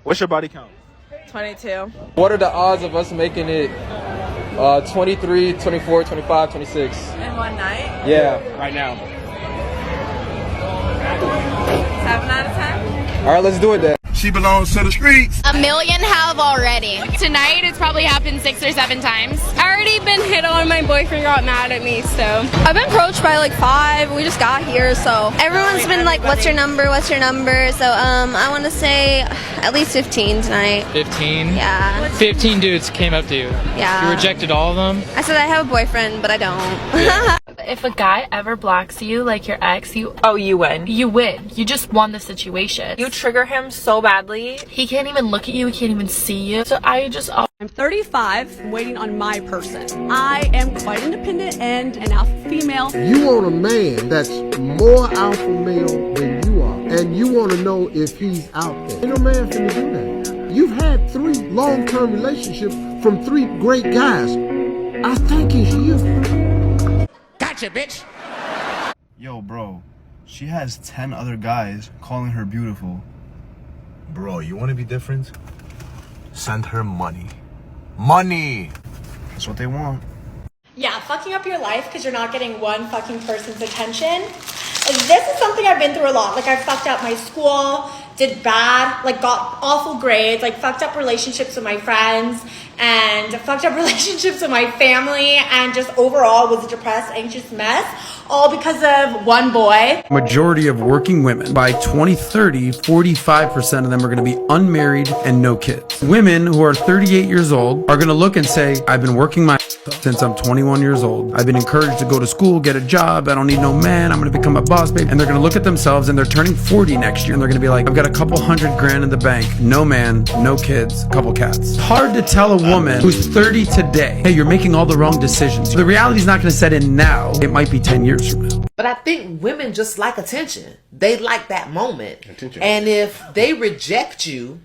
What's your body count? 22. What are the odds of us making it 23, 24, 25, 26? In one night? Yeah. Right now. 7 out of 10? All right, let's do it then. She belongs to the streets. A million have already. Tonight, it's probably happened 6 or 7 times. I already been hit on. My boyfriend got mad at me, so. I've been approached by like 5. We just got here, so. Everyone's been like, what's your number? What's your number? So, I want to say at least 15 tonight. 15? Yeah. 15 dudes came up to you. Yeah. You rejected all of them? I said I have a boyfriend, but I don't. If a guy ever blocks you, like your ex, you win. You win. You just won the situation. You trigger him so badly. He can't even look at you. He can't even see you. So I'm 35, waiting on my person. I am quite independent and an alpha female. You want a man that's more alpha male than you are, and you want to know if he's out there. Ain't no man finna do that. You've had 3 long-term relationships from 3 great guys. I think it's you. Gotcha, bitch. Yo, bro. She has 10 other guys calling her beautiful. Bro, you want to be different? Send her money. Money! That's what they want. Yeah, fucking up your life because you're not getting one fucking person's attention. This is something I've been through a lot. Like, I fucked up my school, did bad, like, got awful grades, like, fucked up relationships with my friends, and fucked up relationships with my family, and just overall was a depressed, anxious mess, all because of one boy. Majority of working women, by 2030, 45% of them are going to be unmarried and no kids. Women who are 38 years old are going to look and say, I've been working my since I'm 21 years old. I've been encouraged to go to school, get a job. I don't need no man. I'm going to become a boss babe. And they're going to look at themselves, and they're turning 40 next year, and they're going to be like, I've got a couple $100,000 in the bank, no man, no kids, couple cats. Hard to tell a woman who's 30 today, hey, you're making all the wrong decisions. The reality is not going to set in now. It might be 10 years from now. But I think women just like attention. They like that moment. Attention. And if they reject you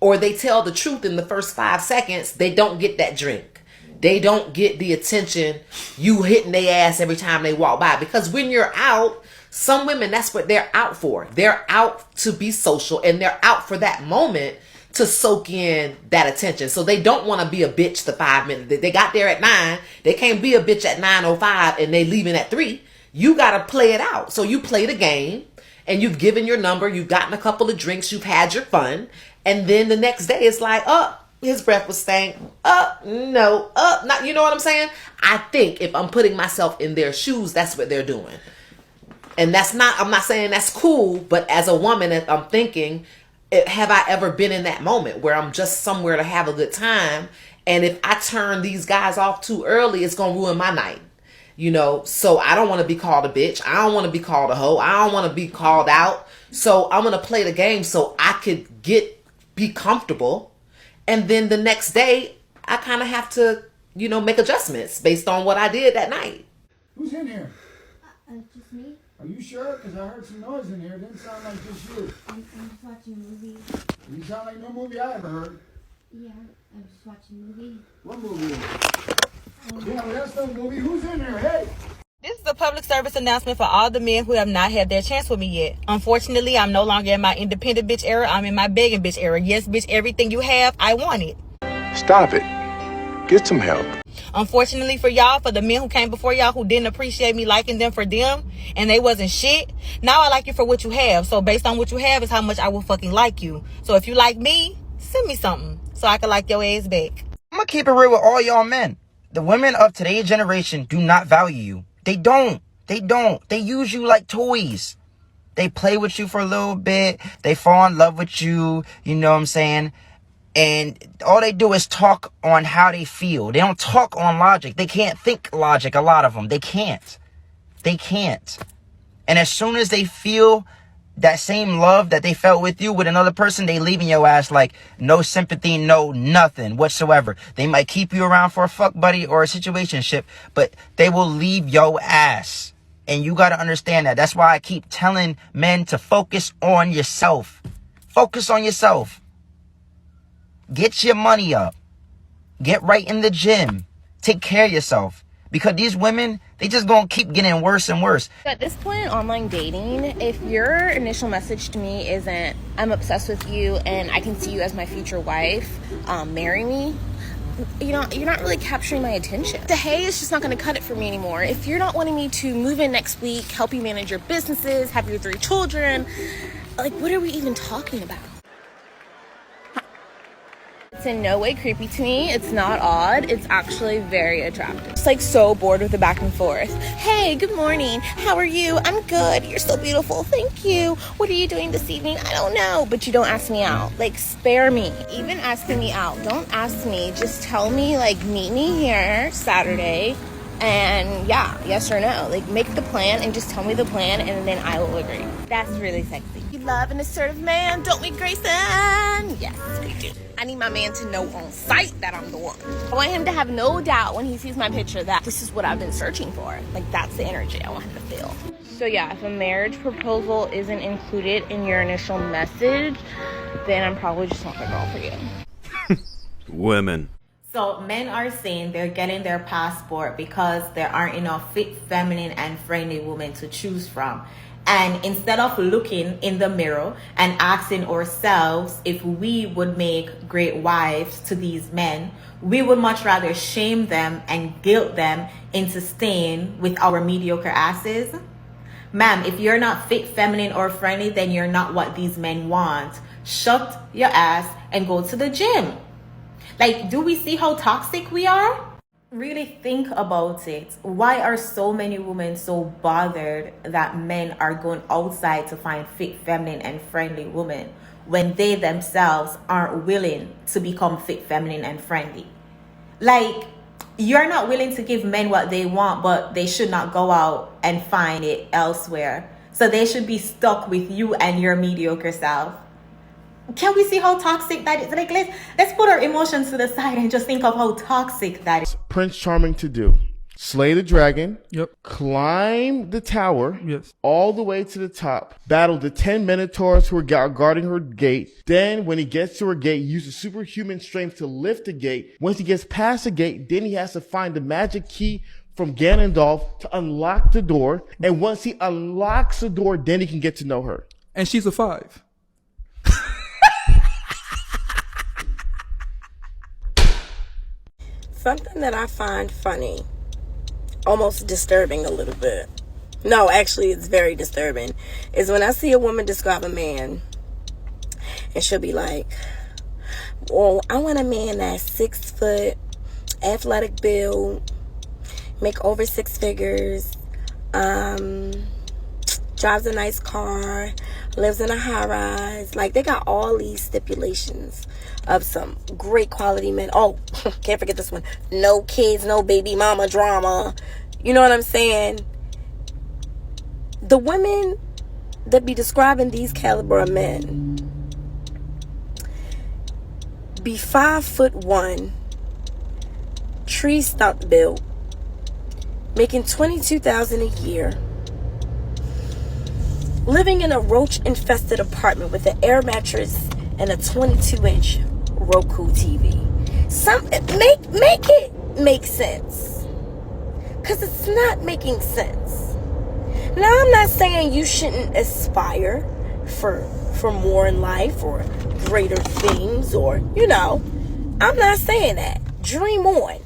or they tell the truth in the first 5 seconds, they don't get that drink. They don't get the attention, you hitting their ass every time they walk by. Because when you're out, some women, that's what they're out for. They're out to be social, and they're out for that moment to soak in that attention. So they don't want to be a bitch the 5 minutes. They got there at 9. They can't be a bitch at 9:05 and they leaving at 3. You got to play it out. So you play the game, and you've given your number. You've gotten a couple of drinks. You've had your fun. And then the next day it's like, his breath was stank. Not, you know what I'm saying? I think if I'm putting myself in their shoes, that's what they're doing. And I'm not saying that's cool, but as a woman, if I'm thinking, have I ever been in that moment where I'm just somewhere to have a good time? And if I turn these guys off too early, it's going to ruin my night. You know, so I don't want to be called a bitch. I don't want to be called a hoe. I don't want to be called out. So I'm going to play the game so I could be comfortable. And then the next day, I kind of have to, make adjustments based on what I did that night. Who's in here? Just me. Are you sure? Because I heard some noise in here. It didn't sound like just you. I'm just watching a movie. You sound like no movie I ever heard. Yeah, I'm just watching a movie. What movie? Yeah, well, that's no movie. Who's in here? Hey! This is a public service announcement for all the men who have not had their chance with me yet. Unfortunately, I'm no longer in my independent bitch era. I'm in my begging bitch era. Yes, bitch, everything you have, I want it. Stop it. Get some help. Unfortunately for y'all, for the men who came before y'all who didn't appreciate me liking them for them and they wasn't shit, now I like you for what you have. So based on what you have is how much I will fucking like you. So if you like me, send me something so I can like your ass back. I'm gonna keep it real with all y'all men. The women of today's generation do not value you. They don't. They use you like toys. They play with you for a little bit. They fall in love with you. You know what I'm saying? And all they do is talk on how they feel. They don't talk on logic. They can't think logic, a lot of them. They can't. And as soon as they feel that same love that they felt with you with another person, they leaving your ass like no sympathy, no nothing whatsoever. They might keep you around for a fuck buddy or a situationship, but they will leave your ass. And you got to understand that. That's why I keep telling men to focus on yourself. Focus on yourself. Get your money up. Get right in the gym. Take care of yourself. because these women, they just gonna keep getting worse and worse. At this point in online dating, if your initial message to me isn't, I'm obsessed with you and I can see you as my future wife, marry me, you know, you're not really capturing my attention. The hey is just not going to cut it for me anymore. If you're not wanting me to move in next week, help you manage your businesses, have your 3 children, like, what are we even talking about? It's in no way creepy to me. It's not odd. It's actually very attractive. It's like so bored with the back and forth. Hey, good morning. How are you? I'm good. You're so beautiful. Thank you. What are you doing this evening? I don't know. But you don't ask me out. Like, spare me. Even asking me out. Don't ask me. Just tell me, like, meet me here Saturday. And yeah, yes or no. Like, make the plan and just tell me the plan and then I will agree. That's really sexy. You love an assertive man, don't we, Grayson? Yes, we do. I need my man to know on sight that I'm the one. I want him to have no doubt when he sees my picture that this is what I've been searching for. Like, that's the energy I want him to feel. So yeah, if a marriage proposal isn't included in your initial message, then I'm probably just not the girl for you. Women. So men are saying they're getting their passport because there aren't enough fit, feminine, and friendly women to choose from. And instead of looking in the mirror and asking ourselves if we would make great wives to these men, we would much rather shame them and guilt them into staying with our mediocre asses. Ma'am, if you're not fit, feminine, or friendly, then you're not what these men want. Shut your ass and go to the gym. Like, do we see how toxic we are? Really think about it. Why are so many women so bothered that men are going outside to find fit, feminine, and friendly women when they themselves aren't willing to become fit, feminine, and friendly? Like, you're not willing to give men what they want, but they should not go out and find it elsewhere. So they should be stuck with you and your mediocre self. Can we see how toxic that is? Like, let's put our emotions to the side and just think of how toxic that is. Prince Charming to do: slay the dragon, climb the tower, all the way to the top, battle the 10 minotaurs who are guarding her gate. Then when he gets to her gate, use his superhuman strength to lift the gate. Once he gets past the gate, then he has to find the magic key from Ganondorf to unlock the door. And once he unlocks the door, then he can get to know her. And she's a 5. Something that I find funny, almost disturbing a little bit. No, actually, it's very disturbing, is when I see a woman describe a man and she'll be like, well, I want a man that's 6 foot, athletic build, make over 6 figures, drives a nice car, lives in a high rise. Like, they got all these stipulations of some great quality men. Oh, can't forget this one. No kids, no baby mama drama. You know what I'm saying? The women that be describing these caliber of men be 5'1", tree stump built, making $22,000 a year, living in a roach-infested apartment with an air mattress and a 22-inch Roku TV. Make it make sense, because it's not making sense. Now, I'm not saying you shouldn't aspire for more in life or greater things, or, you know, I'm not saying that. Dream on.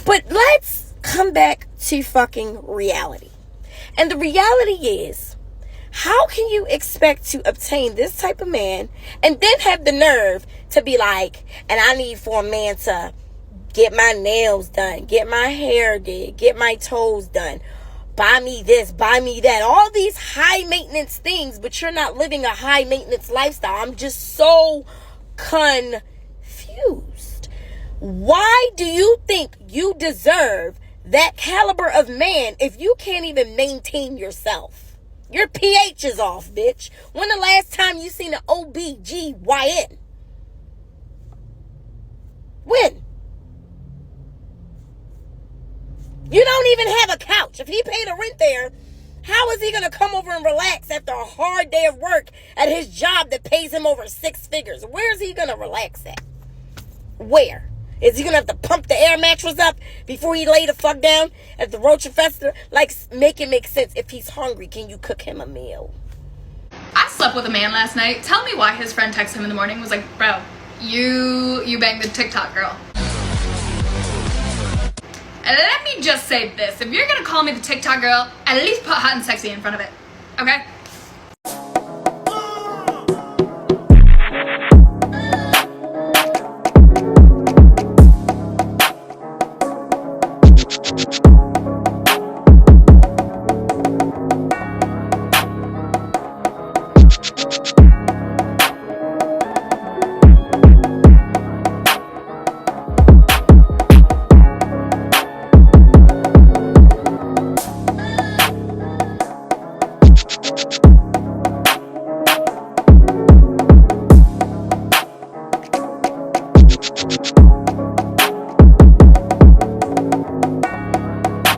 But let's come back to fucking reality. And the reality is, how can you expect to obtain this type of man and then have the nerve to be like, and I need for a man to get my nails done, get my hair did, get my toes done, buy me this, buy me that, all these high maintenance things, but you're not living a high maintenance lifestyle. I'm just so confused. Why do you think you deserve that caliber of man if you can't even maintain yourself? Your pH is off, bitch. When the last time you seen an OBGYN? When? You don't even have a couch. If he paid a rent there, how is he going to come over and relax after a hard day of work at his job that pays him over 6 figures? Where is he going to relax at? Where? Is he gonna have to pump the air mattress up before he lay the fuck down at the Roach Infested? Like, make it make sense. If he's hungry, can you cook him a meal? I slept with a man last night. Tell me why his friend texted him in the morning, was like, bro, you banged the TikTok girl. And let me just say this. If you're gonna call me the TikTok girl, at least put hot and sexy in front of it. Okay?